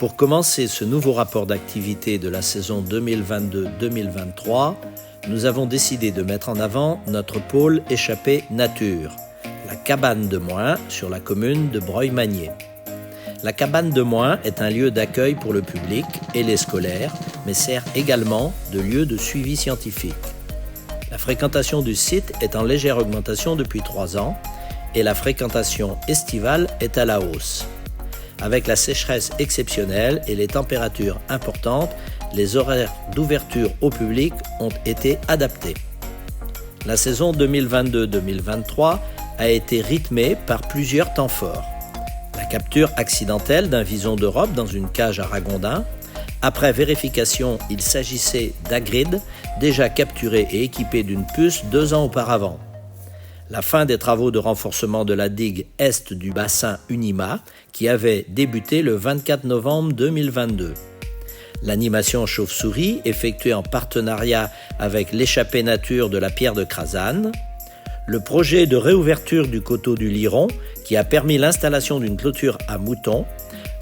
Pour commencer ce nouveau rapport d'activité de la saison 2022-2023, nous avons décidé de mettre en avant notre pôle échappé nature, la cabane de Moin sur la commune de Breuil-Magnier. La cabane de Moin est un lieu d'accueil pour le public et les scolaires, mais sert également de lieu de suivi scientifique. La fréquentation du site est en légère augmentation depuis 3 ans et la fréquentation estivale est à la hausse. Avec la sécheresse exceptionnelle et les températures importantes, les horaires d'ouverture au public ont été adaptés. La saison 2022-2023 a été rythmée par plusieurs temps forts. La capture accidentelle d'un vison d'Europe dans une cage à ragondins. Après vérification, il s'agissait d'agrides déjà capturés et équipés d'une puce 2 ans auparavant. La fin des travaux de renforcement de la digue est du bassin Unima qui avait débuté le 24 novembre 2022. L'animation chauve-souris effectuée en partenariat avec l'échappée nature de la Pierre de Crasane. Le projet de réouverture du coteau du Liron qui a permis l'installation d'une clôture à moutons.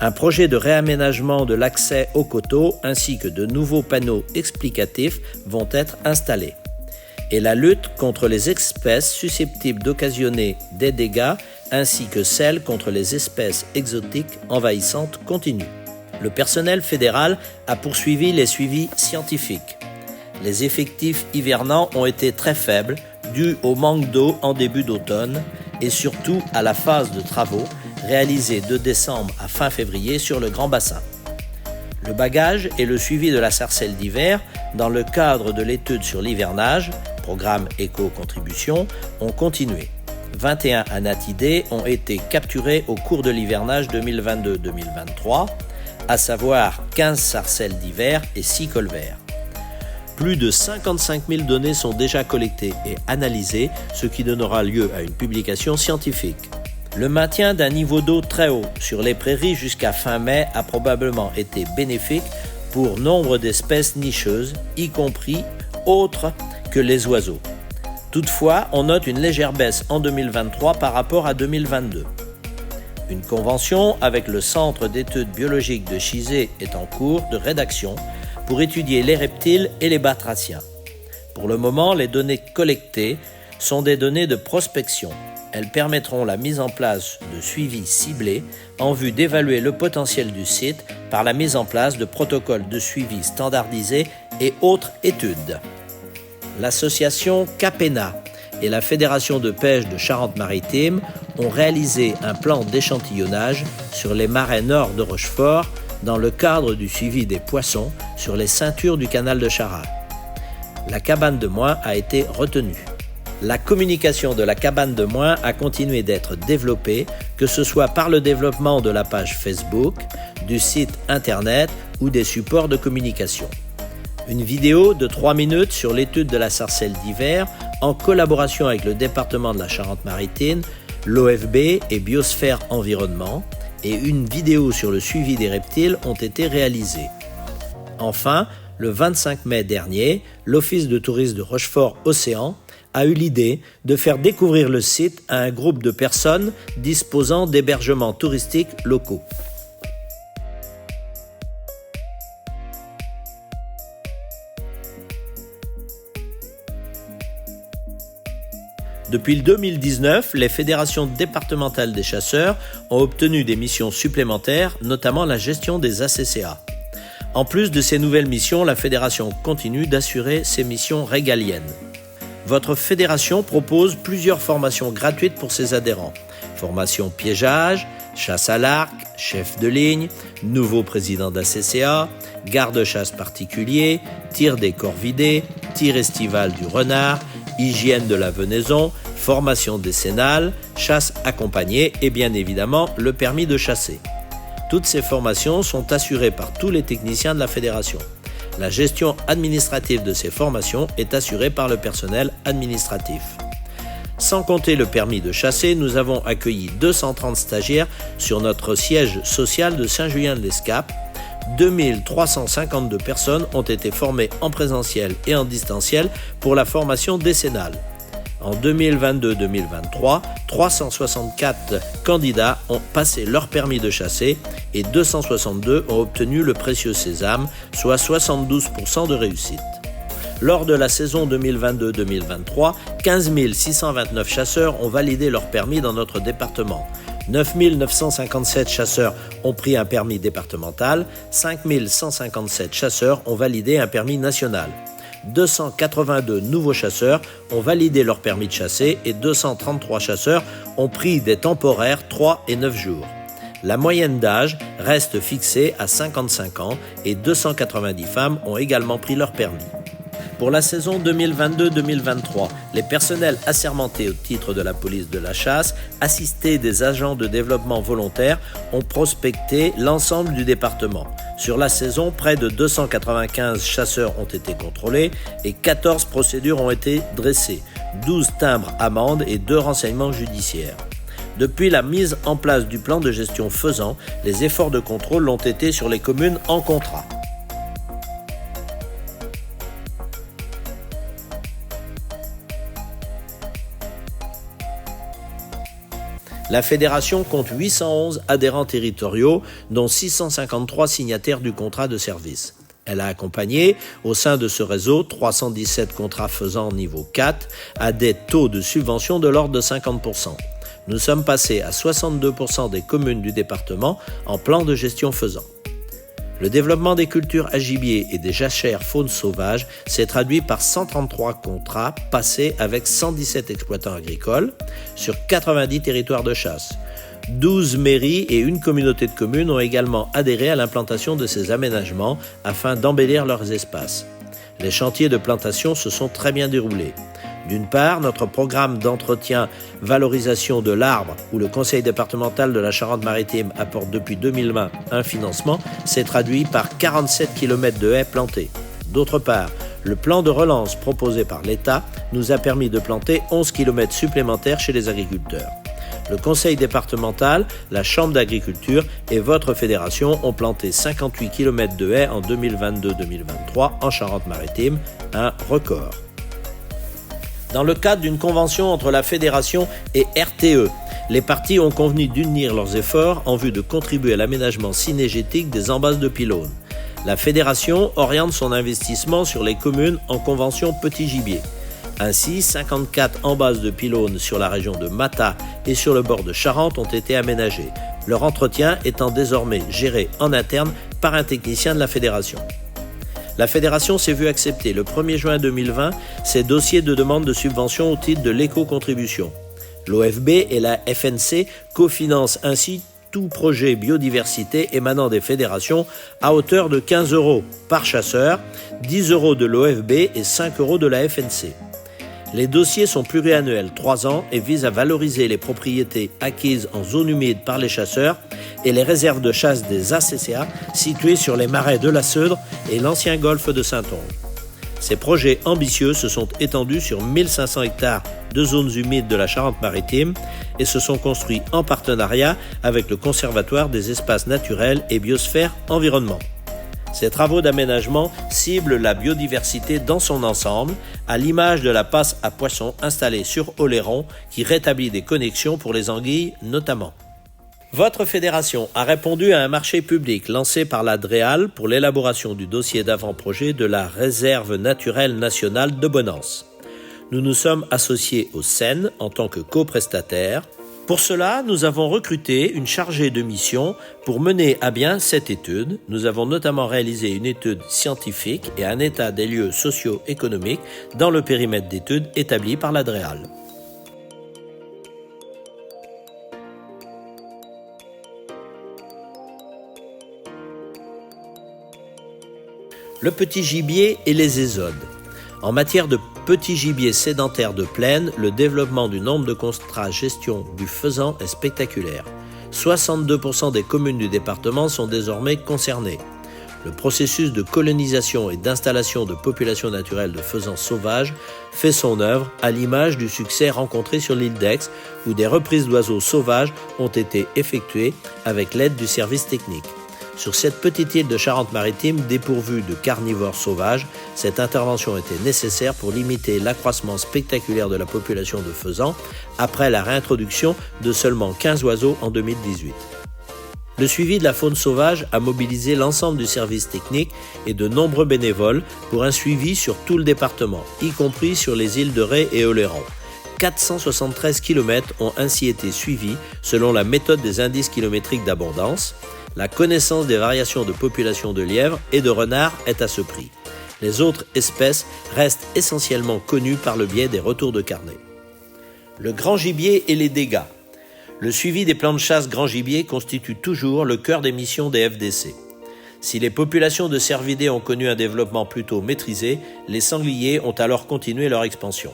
Un projet de réaménagement de l'accès au coteau ainsi que de nouveaux panneaux explicatifs vont être installés. Et la lutte contre les espèces susceptibles d'occasionner des dégâts ainsi que celle contre les espèces exotiques envahissantes continue. Le personnel fédéral a poursuivi les suivis scientifiques. Les effectifs hivernants ont été très faibles dû au manque d'eau en début d'automne et surtout à la phase de travaux réalisée de décembre à fin février sur le Grand Bassin. Le bagage et le suivi de la sarcelle d'hiver dans le cadre de l'étude sur l'hivernage, programme éco-contribution, ont continué. 21 anatidés ont été capturés au cours de l'hivernage 2022-2023, à savoir 15 sarcelles d'hiver et 6 colverts. Plus de 55 000 données sont déjà collectées et analysées, ce qui donnera lieu à une publication scientifique. Le maintien d'un niveau d'eau très haut sur les prairies jusqu'à fin mai a probablement été bénéfique pour nombre d'espèces nicheuses, y compris autres que les oiseaux. Toutefois, on note une légère baisse en 2023 par rapport à 2022. Une convention avec le Centre d'études biologiques de Chizé est en cours de rédaction pour étudier les reptiles et les batraciens. Pour le moment, les données collectées sont des données de prospection. Elles permettront la mise en place de suivis ciblés en vue d'évaluer le potentiel du site par la mise en place de protocoles de suivi standardisés et autres études. L'association CAPENA et la Fédération de pêche de Charente-Maritime ont réalisé un plan d'échantillonnage sur les marais nord de Rochefort dans le cadre du suivi des poissons sur les ceintures du canal de Charal. La cabane de Moin a été retenue. La communication de la cabane de Moin a continué d'être développée, que ce soit par le développement de la page Facebook, du site internet ou des supports de communication. Une vidéo de 3 minutes sur l'étude de la sarcelle d'hiver en collaboration avec le département de la Charente-Maritime, l'OFB et Biosphère Environnement et une vidéo sur le suivi des reptiles ont été réalisées. Enfin, le 25 mai dernier, l'Office de tourisme de Rochefort-Océan a eu l'idée de faire découvrir le site à un groupe de personnes disposant d'hébergements touristiques locaux. Depuis le 2019, les fédérations départementales des chasseurs ont obtenu des missions supplémentaires, notamment la gestion des ACCA. En plus de ces nouvelles missions, la fédération continue d'assurer ses missions régaliennes. Votre fédération propose plusieurs formations gratuites pour ses adhérents. Formation piégeage, chasse à l'arc, chef de ligne, nouveau président d'ACCA, garde-chasse particulier, tir des corvidés, tir estival du renard, hygiène de la venaison, formation décennale, chasse accompagnée et bien évidemment le permis de chasser. Toutes ces formations sont assurées par tous les techniciens de la fédération. La gestion administrative de ces formations est assurée par le personnel administratif. Sans compter le permis de chasser, nous avons accueilli 230 stagiaires sur notre siège social de Saint-Julien-de-l'Escape. 2352 personnes ont été formées en présentiel et en distanciel pour la formation décennale. En 2022-2023, 364 candidats ont passé leur permis de chasser et 262 ont obtenu le précieux sésame, soit 72% de réussite. Lors de la saison 2022-2023, 15 629 chasseurs ont validé leur permis dans notre département. 9 957 chasseurs ont pris un permis départemental, 5 157 chasseurs ont validé un permis national. 282 nouveaux chasseurs ont validé leur permis de chasser et 233 chasseurs ont pris des temporaires 3 et 9 jours. La moyenne d'âge reste fixée à 55 ans et 290 femmes ont également pris leur permis. Pour la saison 2022-2023, les personnels assermentés au titre de la police de la chasse, assistés des agents de développement volontaire, ont prospecté l'ensemble du département. Sur la saison, près de 295 chasseurs ont été contrôlés et 14 procédures ont été dressées, 12 timbres amendes et 2 renseignements judiciaires. Depuis la mise en place du plan de gestion Faisan, les efforts de contrôle l'ont été sur les communes en contrat. La fédération compte 811 adhérents territoriaux, dont 653 signataires du contrat de service. Elle a accompagné, au sein de ce réseau, 317 contrats faisant niveau 4 à des taux de subvention de l'ordre de 50%. Nous sommes passés à 62% des communes du département en plan de gestion faisant. Le développement des cultures à gibier et des jachères faune sauvage s'est traduit par 133 contrats passés avec 117 exploitants agricoles sur 90 territoires de chasse. 12 mairies et une communauté de communes ont également adhéré à l'implantation de ces aménagements afin d'embellir leurs espaces. Les chantiers de plantation se sont très bien déroulés. D'une part, notre programme d'entretien valorisation de l'arbre, où le conseil départemental de la Charente-Maritime apporte depuis 2020 un financement, s'est traduit par 47 km de haies plantées. D'autre part, le plan de relance proposé par l'État nous a permis de planter 11 km supplémentaires chez les agriculteurs. Le conseil départemental, la chambre d'agriculture et votre fédération ont planté 58 km de haies en 2022-2023 en Charente-Maritime, un record. Dans le cadre d'une convention entre la fédération et RTE, les parties ont convenu d'unir leurs efforts en vue de contribuer à l'aménagement cynégétique des embases de pylônes. La fédération oriente son investissement sur les communes en convention petit gibier. Ainsi, 54 embases de pylônes sur la région de Mata et sur le bord de Charente ont été aménagées, leur entretien étant désormais géré en interne par un technicien de la fédération. La fédération s'est vue accepter le 1er juin 2020 ses dossiers de demande de subvention au titre de l'éco-contribution. L'OFB et la FNC cofinancent ainsi tout projet biodiversité émanant des fédérations à hauteur de 15 € par chasseur, 10 € de l'OFB et 5 € de la FNC. Les dossiers sont pluriannuels, 3 ans, et visent à valoriser les propriétés acquises en zone humide par les chasseurs et les réserves de chasse des ACCA situées sur les marais de la Seudre et l'ancien golfe de Saint-Onge. Ces projets ambitieux se sont étendus sur 1500 hectares de zones humides de la Charente-Maritime et se sont construits en partenariat avec le Conservatoire des espaces naturels et Biosphère Environnement. Ces travaux d'aménagement ciblent la biodiversité dans son ensemble, à l'image de la passe à poissons installée sur Oléron qui rétablit des connexions pour les anguilles notamment. Votre fédération a répondu à un marché public lancé par la DREAL pour l'élaboration du dossier d'avant-projet de la Réserve naturelle nationale de Bonance. Nous nous sommes associés au CEN en tant que coprestataire. Pour cela, nous avons recruté une chargée de mission pour mener à bien cette étude. Nous avons notamment réalisé une étude scientifique et un état des lieux socio-économiques dans le périmètre d'études établi par la DREAL. Le petit gibier et les ésodes. En matière de petit gibier sédentaire de plaine, le développement du nombre de contrats gestion du faisan est spectaculaire. 62% des communes du département sont désormais concernées. Le processus de colonisation et d'installation de populations naturelles de faisans sauvages fait son œuvre à l'image du succès rencontré sur l'île d'Aix où des reprises d'oiseaux sauvages ont été effectuées avec l'aide du service technique. Sur cette petite île de Charente-Maritime dépourvue de carnivores sauvages, cette intervention était nécessaire pour limiter l'accroissement spectaculaire de la population de faisans après la réintroduction de seulement 15 oiseaux en 2018. Le suivi de la faune sauvage a mobilisé l'ensemble du service technique et de nombreux bénévoles pour un suivi sur tout le département, y compris sur les îles de Ré et Oléron. 473 km ont ainsi été suivis selon la méthode des indices kilométriques d'abondance. La connaissance des variations de population de lièvres et de renards est à ce prix. Les autres espèces restent essentiellement connues par le biais des retours de carnet. Le grand gibier et les dégâts. Le suivi des plans de chasse grand gibier constitue toujours le cœur des missions des FDC. Si les populations de cervidés ont connu un développement plutôt maîtrisé, les sangliers ont alors continué leur expansion.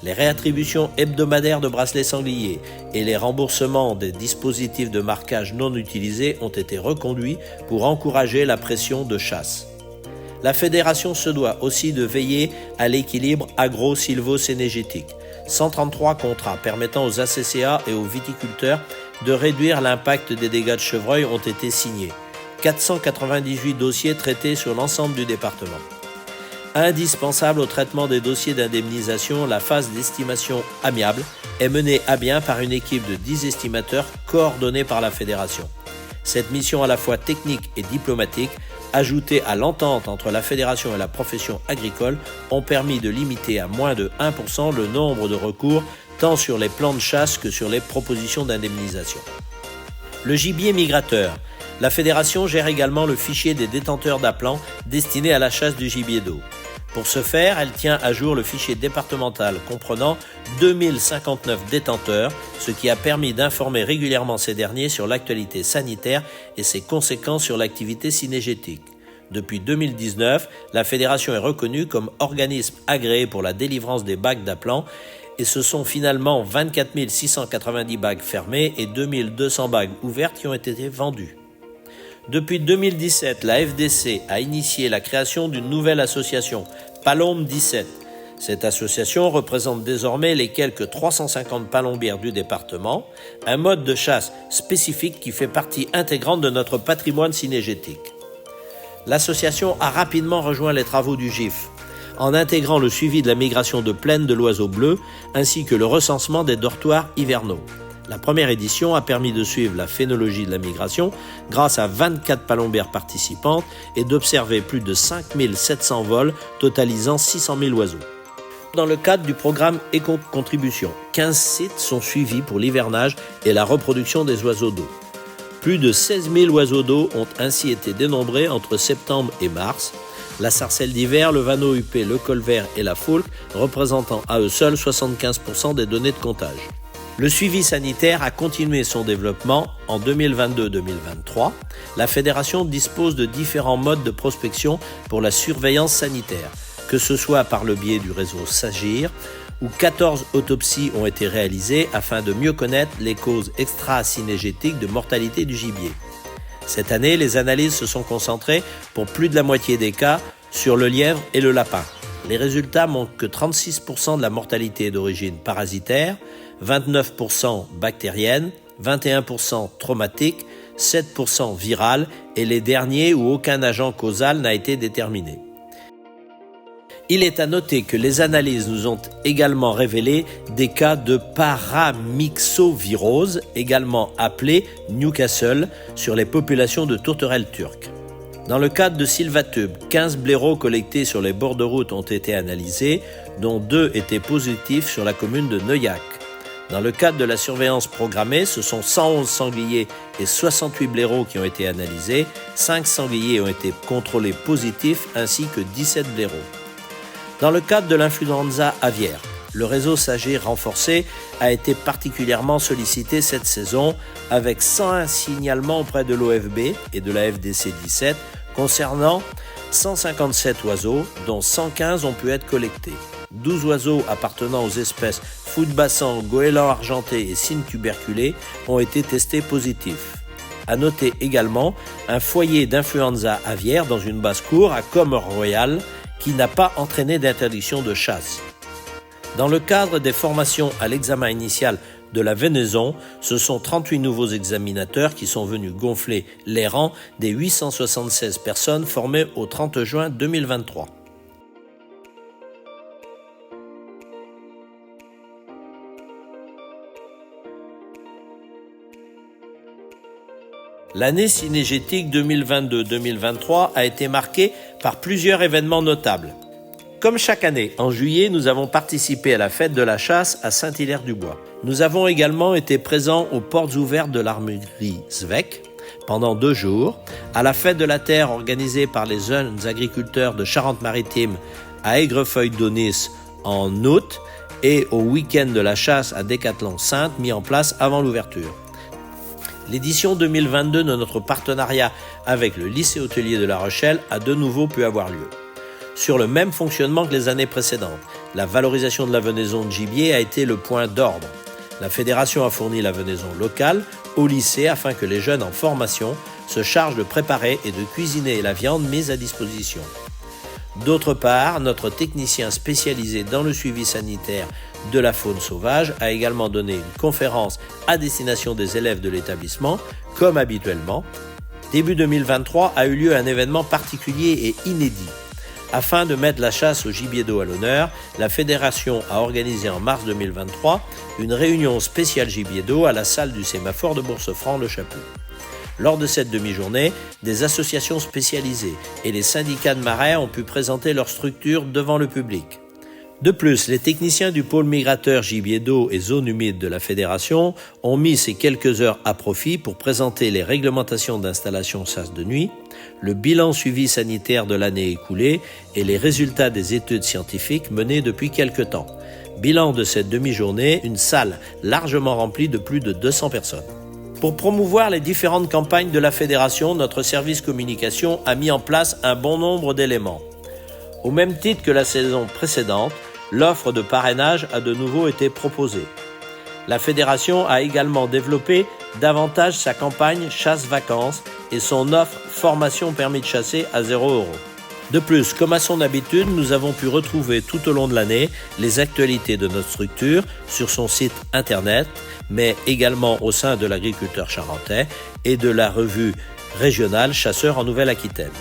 Les réattributions hebdomadaires de bracelets sangliers et les remboursements des dispositifs de marquage non utilisés ont été reconduits pour encourager la pression de chasse. La fédération se doit aussi de veiller à l'équilibre agro-sylvo-cénégétique. 133 contrats permettant aux ACCA et aux viticulteurs de réduire l'impact des dégâts de chevreuil ont été signés. 498 dossiers traités sur l'ensemble du département. Indispensable au traitement des dossiers d'indemnisation, la phase d'estimation amiable est menée à bien par une équipe de 10 estimateurs coordonnés par la fédération. Cette mission à la fois technique et diplomatique, ajoutée à l'entente entre la fédération et la profession agricole, ont permis de limiter à moins de 1% le nombre de recours tant sur les plans de chasse que sur les propositions d'indemnisation. Le gibier migrateur. La fédération gère également le fichier des détenteurs d'aplants destinés à la chasse du gibier d'eau. Pour ce faire, elle tient à jour le fichier départemental comprenant 2059 détenteurs, ce qui a permis d'informer régulièrement ces derniers sur l'actualité sanitaire et ses conséquences sur l'activité cynégétique. Depuis 2019, la fédération est reconnue comme organisme agréé pour la délivrance des bacs d'aplants et ce sont finalement 24 690 bacs fermés et 2200 bacs ouvertes qui ont été vendues. Depuis 2017, la FDC a initié la création d'une nouvelle association, Palombe 17. Cette association représente désormais les quelques 350 palombières du département, un mode de chasse spécifique qui fait partie intégrante de notre patrimoine cynégétique. L'association a rapidement rejoint les travaux du GIF, en intégrant le suivi de la migration de plaine de l'oiseau bleu ainsi que le recensement des dortoirs hivernaux. La première édition a permis de suivre la phénologie de la migration grâce à 24 palombières participantes et d'observer plus de 5700 vols totalisant 600 000 oiseaux. Dans le cadre du programme Éco-contribution, 15 sites sont suivis pour l'hivernage et la reproduction des oiseaux d'eau. Plus de 16 000 oiseaux d'eau ont ainsi été dénombrés entre septembre et mars. La sarcelle d'hiver, le vanneau huppé, le colvert et la foulque représentant à eux seuls 75% des données de comptage. Le suivi sanitaire a continué son développement en 2022-2023. La fédération dispose de différents modes de prospection pour la surveillance sanitaire, que ce soit par le biais du réseau SAGIR, où 14 autopsies ont été réalisées afin de mieux connaître les causes extra-cynégétiques de mortalité du gibier. Cette année, les analyses se sont concentrées pour plus de la moitié des cas sur le lièvre et le lapin. Les résultats montrent que 36% de la mortalité est d'origine parasitaire, 29% bactérienne, 21% traumatique, 7% virale et les derniers où aucun agent causal n'a été déterminé. Il est à noter que les analyses nous ont également révélé des cas de paramyxovirose, également appelée Newcastle, sur les populations de tourterelles turques. Dans le cadre de Sylvatube, 15 blaireaux collectés sur les bords de route ont été analysés, dont 2 étaient positifs sur la commune de Neuillac. Dans le cadre de la surveillance programmée, ce sont 111 sangliers et 68 blaireaux qui ont été analysés, 5 sangliers ont été contrôlés positifs ainsi que 17 blaireaux. Dans le cadre de l'influenza aviaire, le réseau SAGIR renforcé a été particulièrement sollicité cette saison avec 101 signalements auprès de l'OFB et de la FDC 17 concernant 157 oiseaux dont 115 ont pu être collectés. 12 oiseaux appartenant aux espèces foot-bassan, goéland argenté et cygne tuberculé ont été testés positifs. À noter également un foyer d'influenza aviaire dans une basse-cour à Comores-Royal qui n'a pas entraîné d'interdiction de chasse. Dans le cadre des formations à l'examen initial de la venaison, ce sont 38 nouveaux examinateurs qui sont venus gonfler les rangs des 876 personnes formées au 30 juin 2023. L'année cynégétique 2022-2023 a été marquée par plusieurs événements notables. Comme chaque année, en juillet, nous avons participé à la fête de la chasse à Saint-Hilaire-du-Bois. Nous avons également été présents aux portes ouvertes de l'armurerie Svec pendant 2 jours, à la fête de la terre organisée par les jeunes agriculteurs de Charente-Maritime à Aigrefeuille-d'Aunis en août et au week-end de la chasse à Décathlon-Sainte mis en place avant l'ouverture. L'édition 2022 de notre partenariat avec le lycée hôtelier de La Rochelle a de nouveau pu avoir lieu. Sur le même fonctionnement que les années précédentes, la valorisation de la venaison de gibier a été le point d'ordre. La fédération a fourni la venaison locale au lycée afin que les jeunes en formation se chargent de préparer et de cuisiner la viande mise à disposition. D'autre part, notre technicien spécialisé dans le suivi sanitaire de la faune sauvage a également donné une conférence à destination des élèves de l'établissement, comme habituellement. Début 2023 a eu lieu un événement particulier et inédit. Afin de mettre la chasse au gibier d'eau à l'honneur, la fédération a organisé en mars 2023 une réunion spéciale gibier d'eau à la salle du sémaphore de Bourse-Franc-le-Chaput. Lors de cette demi-journée, des associations spécialisées et les syndicats de marais ont pu présenter leur structure devant le public. De plus, les techniciens du pôle migrateur gibier d'eau et zones humides de la Fédération ont mis ces quelques heures à profit pour présenter les réglementations d'installation chasse de nuit, le bilan suivi sanitaire de l'année écoulée et les résultats des études scientifiques menées depuis quelque temps. Bilan de cette demi-journée, une salle largement remplie de plus de 200 personnes. Pour promouvoir les différentes campagnes de la Fédération, notre service communication a mis en place un bon nombre d'éléments. Au même titre que la saison précédente, l'offre de parrainage a de nouveau été proposée. La Fédération a également développé davantage sa campagne chasse-vacances et son offre formation permis de chasser à 0 €. De plus, comme à son habitude, nous avons pu retrouver tout au long de l'année les actualités de notre structure sur son site internet, mais également au sein de l'agriculteur charentais et de la revue régionale Chasseurs en Nouvelle-Aquitaine.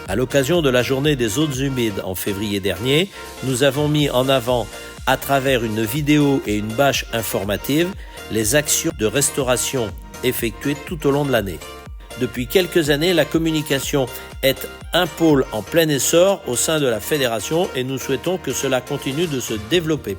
À l'occasion de la journée des zones humides en février dernier, nous avons mis en avant, à travers une vidéo et une bâche informative, les actions de restauration effectuées tout au long de l'année. Depuis quelques années, la communication est un pôle en plein essor au sein de la Fédération et nous souhaitons que cela continue de se développer.